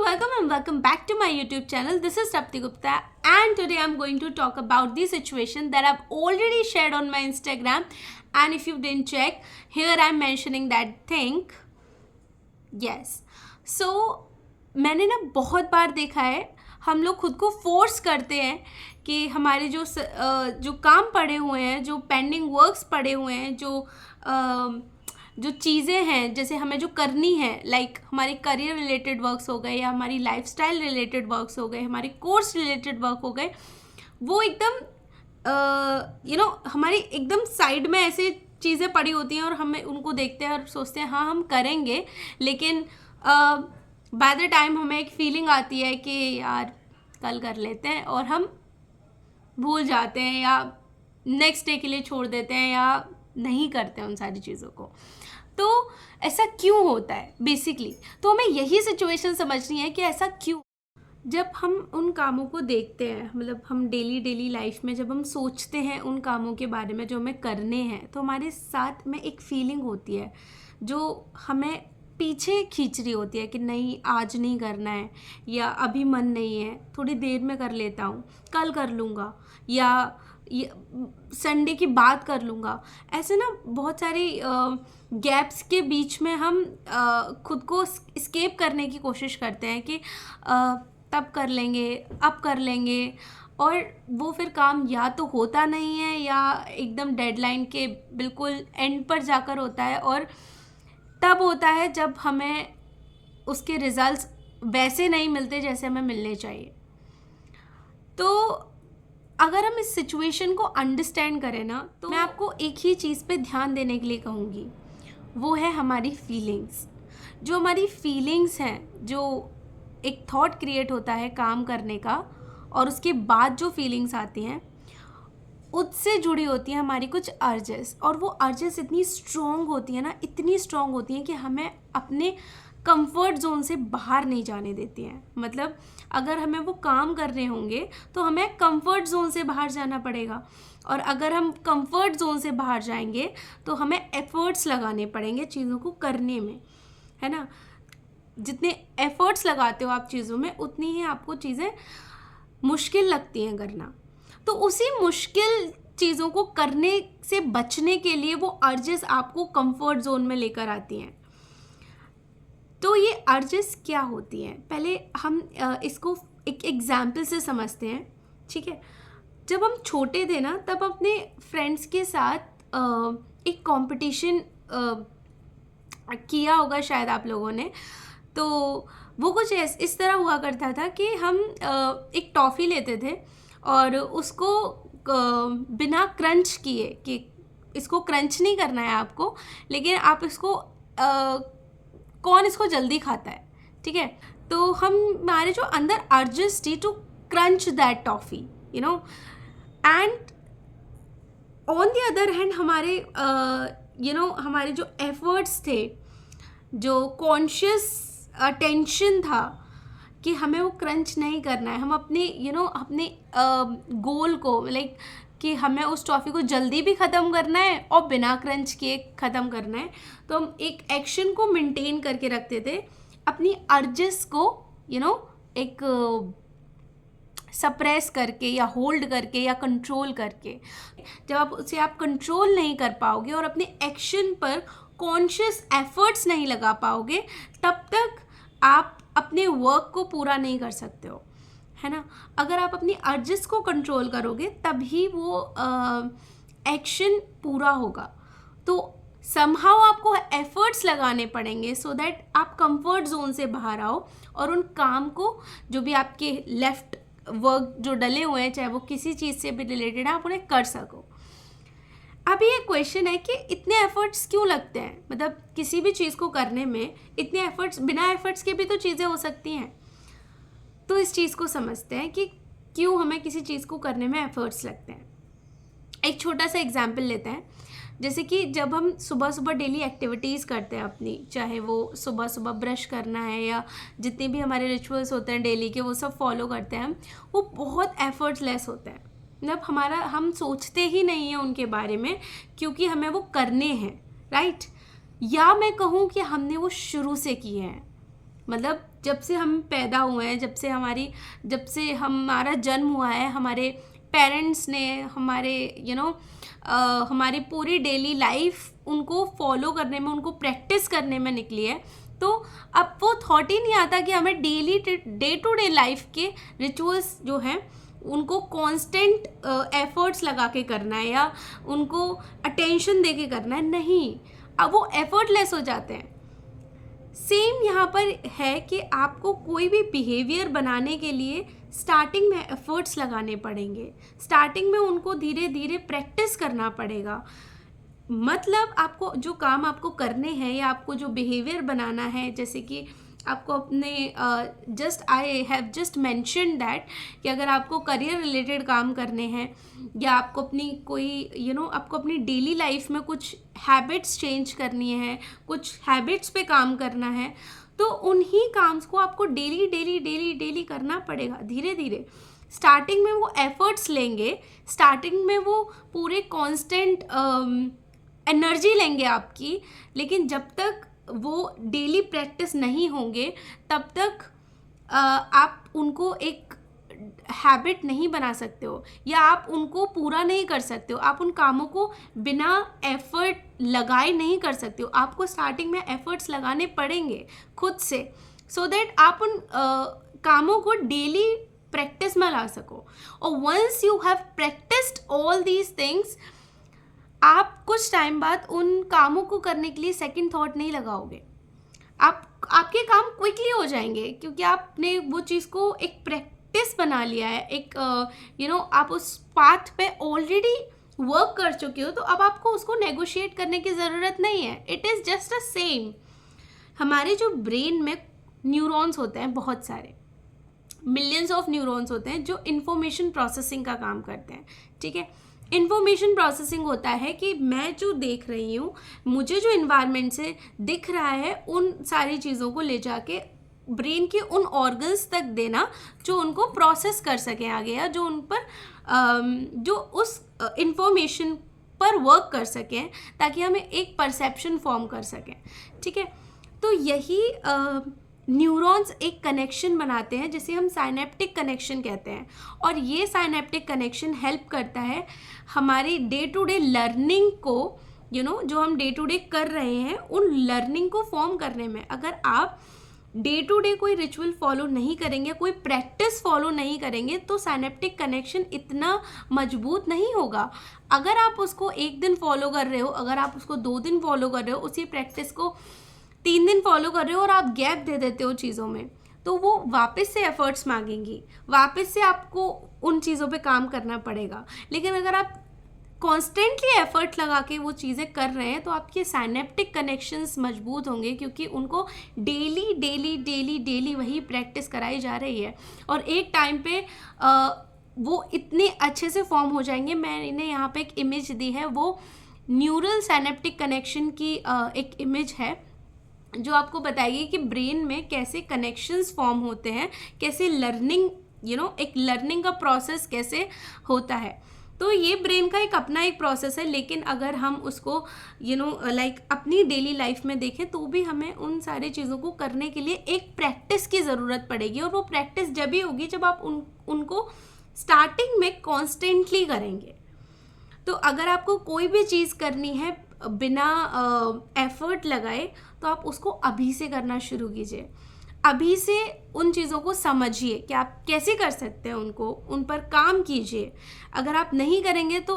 and welcome back to my YouTube channel. This is Tapti Gupta and today I'm going to talk about the situation that I've already shared on my Instagram, and if you didn't check, here I'm mentioning that thing. Yes. So मैंने ना बहुत बार देखा है, हम लोग खुद को force करते हैं कि हमारे जो काम पड़े हुए हैं, जो पेंडिंग वर्क्स पड़े हुए हैं, जो चीज़ें हैं जैसे हमें जो करनी है, लाइक हमारे करियर रिलेटेड वर्क्स हो गए या हमारी लाइफस्टाइल रिलेटेड वर्क्स हो गए, हमारे कोर्स रिलेटेड वर्क हो गए, वो एकदम हमारी एकदम साइड में ऐसे चीज़ें पड़ी होती हैं और हमें उनको देखते हैं और सोचते हैं हाँ हम करेंगे, लेकिन बाय द टाइम हमें एक फीलिंग आती है कि यार कल कर लेते हैं और हम भूल जाते हैं या नेक्स्ट डे के लिए छोड़ देते हैं या नहीं करते हैं उन सारी चीज़ों को। तो ऐसा क्यों होता है बेसिकली? तो हमें यही सिचुएशन समझनी है कि ऐसा क्यों। जब हम उन कामों को देखते हैं, मतलब हम डेली लाइफ में जब हम सोचते हैं उन कामों के बारे में जो हमें करने हैं, तो हमारे साथ में एक फीलिंग होती है जो हमें पीछे खींच रही होती है कि नहीं आज नहीं करना है, या अभी मन नहीं है, थोड़ी देर में कर लेता हूँ, कल कर लूँगा, या संडे की बात कर लूँगा। ऐसे ना बहुत सारी गैप्स के बीच में हम खुद को एस्केप करने की कोशिश करते हैं कि तब कर लेंगे, अब कर लेंगे, और वो फिर काम या तो होता नहीं है या एकदम डेडलाइन के बिल्कुल एंड पर जाकर होता है, और तब होता है जब हमें उसके रिजल्ट्स वैसे नहीं मिलते जैसे हमें मिलने चाहिए। तो अगर हम इस सिचुएशन को अंडरस्टैंड करें ना, तो मैं आपको एक ही चीज़ पे ध्यान देने के लिए कहूँगी, वो है हमारी फीलिंग्स। जो हमारी फीलिंग्स हैं, जो एक थॉट क्रिएट होता है काम करने का, और उसके बाद जो फीलिंग्स आती हैं उससे जुड़ी होती हैं हमारी कुछ अर्जेस, और वो अर्जेस इतनी स्ट्रॉन्ग होती हैं ना, इतनी स्ट्रॉन्ग होती हैं कि हमें अपने कंफर्ट जोन से बाहर नहीं जाने देती हैं। मतलब अगर हमें वो काम करने होंगे तो हमें कंफर्ट जोन से बाहर जाना पड़ेगा, और अगर हम कंफर्ट जोन से बाहर जाएंगे तो हमें एफर्ट्स लगाने पड़ेंगे चीज़ों को करने में, है ना। जितने एफर्ट्स लगाते हो आप चीज़ों में, उतनी ही आपको चीज़ें मुश्किल लगती हैं करना। तो उसी मुश्किल चीज़ों को करने से बचने के लिए वो अर्जेस आपको कंफर्ट जोन में लेकर आती हैं। तो ये अर्जेस क्या होती हैं, पहले हम इसको एक एग्जाम्पल से समझते हैं, ठीक है। जब हम छोटे थे ना, तब अपने फ्रेंड्स के साथ एक कंपटीशन किया होगा शायद आप लोगों ने। तो वो कुछ इस तरह हुआ करता था कि हम एक टॉफ़ी लेते थे और उसको बिना क्रंच किए, कि इसको क्रंच नहीं करना है आपको, लेकिन आप इसको कौन इसको जल्दी खाता है, ठीक है। तो हमारे जो अंदर अर्जेस थी to crunch that toffee, you know, and on the other hand हमारे हमारे जो एफर्ट्स थे, जो कॉन्शियस अटेंशन था कि हमें वो क्रंच नहीं करना है, हम अपने अपने गोल को, लाइक कि हमें उस टॉफ़ी को जल्दी भी ख़त्म करना है और बिना क्रंच किए ख़त्म करना है। तो हम एक एक्शन को मेंटेन करके रखते थे, अपनी अर्जेस को एक सप्रेस करके या होल्ड करके या कंट्रोल करके। जब आप कंट्रोल नहीं कर पाओगे और अपने एक्शन पर कॉन्शियस एफर्ट्स नहीं लगा पाओगे, तब तक आप अपने वर्क को पूरा नहीं कर सकते हो, है ना। अगर आप अपनी अर्जेस को कंट्रोल करोगे तभी वो एक्शन पूरा होगा। तो समहाउ आपको एफर्ट्स लगाने पड़ेंगे सो दैट आप कंफर्ट जोन से बाहर आओ और उन काम को, जो भी आपके लेफ्ट वर्क जो डले हुए हैं, चाहे वो किसी चीज़ से भी रिलेटेड है, आप उन्हें कर सको। अभी ये क्वेश्चन है कि इतने एफर्ट्स क्यों लगते हैं, मतलब किसी भी चीज़ को करने में इतने एफर्ट्स, बिना एफर्ट्स के भी तो चीज़ें हो सकती हैं। तो इस चीज़ को समझते हैं कि क्यों हमें किसी चीज़ को करने में एफर्ट्स लगते हैं। एक छोटा सा एग्जाम्पल लेते हैं, जैसे कि जब हम सुबह सुबह डेली एक्टिविटीज़ करते हैं अपनी, चाहे वो सुबह सुबह ब्रश करना है या जितने भी हमारे रिचुअल्स होते हैं डेली के, वो सब फॉलो करते हैं हम, वो बहुत एफर्टलेस होते हैं। मतलब हम सोचते ही नहीं हैं उनके बारे में, क्योंकि हमें वो करने हैं, राइट। या मैं कहूँ कि हमने वो शुरू से किए हैं, मतलब जब से हम पैदा हुए हैं, जब से हमारा जन्म हुआ है, हमारे पेरेंट्स ने हमारे हमारी पूरी डेली लाइफ उनको फॉलो करने में, उनको प्रैक्टिस करने में निकली है। तो अब वो थॉट ही नहीं आता कि हमें daily day to day life के रिचुअल्स जो हैं उनको कांस्टेंट एफर्ट्स लगा के करना है या उनको अटेंशन दे के करना है। नहीं, अब वो एफर्टलेस हो जाते हैं। सेम यहाँ पर है कि आपको कोई भी बिहेवियर बनाने के लिए स्टार्टिंग में एफर्ट्स लगाने पड़ेंगे, स्टार्टिंग में उनको धीरे धीरे प्रैक्टिस करना पड़ेगा। मतलब आपको जो काम आपको करने हैं या आपको जो बिहेवियर बनाना है, जैसे कि आपको अपने I have just mention that कि अगर आपको करियर रिलेटेड काम करने हैं या आपको अपनी कोई आपको अपनी डेली लाइफ में कुछ हैबिट्स चेंज करनी है, कुछ हैबिट्स पे काम करना है, तो उन्हीं काम्स को आपको डेली डेली डेली डेली करना पड़ेगा धीरे धीरे। स्टार्टिंग में वो एफर्ट्स लेंगे, स्टार्टिंग में वो पूरे कांस्टेंट एनर्जी लेंगे आपकी, लेकिन जब तक वो डेली प्रैक्टिस नहीं होंगे तब तक आप उनको एक हैबिट नहीं बना सकते हो या आप उनको पूरा नहीं कर सकते हो। आप उन कामों को बिना एफर्ट लगाए नहीं कर सकते हो। आपको स्टार्टिंग में एफर्ट्स लगाने पड़ेंगे खुद से, सो दैट आप उन कामों को डेली प्रैक्टिस में ला सको। और once you have practised all these things, आप कुछ टाइम बाद उन कामों को करने के लिए सेकंड थॉट नहीं लगाओगे। आपके काम क्विकली हो जाएंगे क्योंकि आपने वो चीज़ को एक प्रैक्टिस बना लिया है, एक आप उस पाथ पे ऑलरेडी वर्क कर चुके हो, तो अब आपको उसको नेगोशिएट करने की ज़रूरत नहीं है। It is just a same. हमारे जो ब्रेन में न्यूरॉन्स होते हैं, बहुत सारे मिलियंस ऑफ न्यूरॉन्स होते हैं जो इन्फॉर्मेशन प्रोसेसिंग का काम करते हैं। ठीक है, इन्फॉर्मेशन प्रोसेसिंग होता है कि मैं जो देख रही हूँ, मुझे जो इन्वायरमेंट से दिख रहा है, उन सारी चीज़ों को ले जाके ब्रेन के उन ऑर्गन्स तक देना जो उनको प्रोसेस कर सकें आगे, या जो उन पर जो उस इंफॉर्मेशन पर वर्क कर सकें ताकि हमें एक परसेप्शन फॉर्म कर सकें। ठीक है, तो यही न्यूरॉन्स एक कनेक्शन बनाते हैं जिसे हम साइनेप्टिक कनेक्शन कहते हैं। और ये साइनेप्टिक कनेक्शन हेल्प करता है हमारी डे टू डे लर्निंग को, जो हम डे टू डे कर रहे हैं उन लर्निंग को फॉर्म करने में। अगर आप डे टू डे कोई रिचुअल फॉलो नहीं करेंगे, कोई प्रैक्टिस फॉलो नहीं करेंगे, तो साइनेप्टिक कनेक्शन इतना मजबूत नहीं होगा। अगर आप उसको एक दिन फॉलो कर रहे हो, अगर आप उसको 2 दिन फॉलो कर रहे हो, उसी प्रैक्टिस को 3 दिन फॉलो कर रहे हो और आप गैप दे देते हो चीज़ों में, तो वो वापस से एफर्ट्स मांगेंगी, वापस से आपको उन चीज़ों पे काम करना पड़ेगा। लेकिन अगर आप कॉन्स्टेंटली एफर्ट लगा के वो चीज़ें कर रहे हैं तो आपके साइनेप्टिक कनेक्शंस मजबूत होंगे, क्योंकि उनको डेली डेली डेली डेली वही प्रैक्टिस कराई जा रही है। और एक टाइम पे वो इतने अच्छे से फॉर्म हो जाएंगे। मैंने यहाँ पे एक इमेज दी है, वो न्यूरल साइनेप्टिक कनेक्शन की एक इमेज है जो आपको बताएगी कि ब्रेन में कैसे कनेक्शंस फॉर्म होते हैं, कैसे लर्निंग एक लर्निंग का प्रोसेस कैसे होता है। तो ये ब्रेन का एक अपना एक प्रोसेस है, लेकिन अगर हम उसको अपनी डेली लाइफ में देखें तो भी हमें उन सारी चीज़ों को करने के लिए एक प्रैक्टिस की ज़रूरत पड़ेगी। और वो प्रैक्टिस जब ही होगी जब आप उनको स्टार्टिंग में कॉन्स्टेंटली करेंगे। तो अगर आपको कोई भी चीज़ करनी है बिना एफर्ट लगाए, तो आप उसको अभी से करना शुरू कीजिए। अभी से उन चीज़ों को समझिए कि आप कैसे कर सकते हैं, उन पर काम कीजिए। अगर आप नहीं करेंगे तो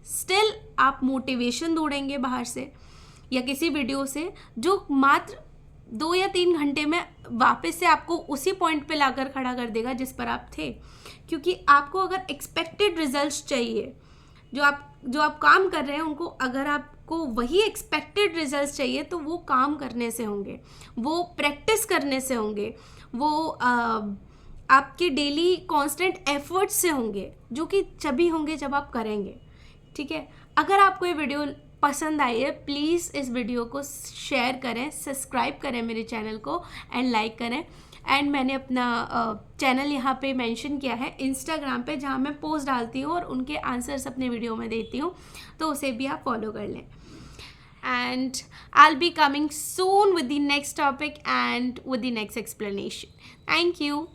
स्टिल आप मोटिवेशन ढूंढेंगे बाहर से या किसी वीडियो से, जो मात्र 2 या 3 घंटे में वापस से आपको उसी पॉइंट पे लाकर खड़ा कर देगा जिस पर आप थे। क्योंकि आपको अगर एक्सपेक्टेड रिजल्ट्स चाहिए, जो आप काम कर रहे हैं उनको अगर आपको वही एक्सपेक्टेड रिजल्ट्स चाहिए, तो वो काम करने से होंगे, वो प्रैक्टिस करने से होंगे, वो आपके डेली कांस्टेंट एफर्ट्स से होंगे, जो कि तभी होंगे जब आप करेंगे। ठीक है, अगर आपको ये वीडियो पसंद आई है, प्लीज़ इस वीडियो को शेयर करें, सब्सक्राइब करें मेरे चैनल को एंड लाइक करें। एंड मैंने अपना चैनल यहाँ पे मेंशन किया है इंस्टाग्राम पे, जहाँ मैं पोस्ट डालती हूँ और उनके आंसर्स अपने वीडियो में देती हूँ, तो उसे भी आप फॉलो कर लें। and I'll be coming soon with the next topic and with the next explanation. Thank you.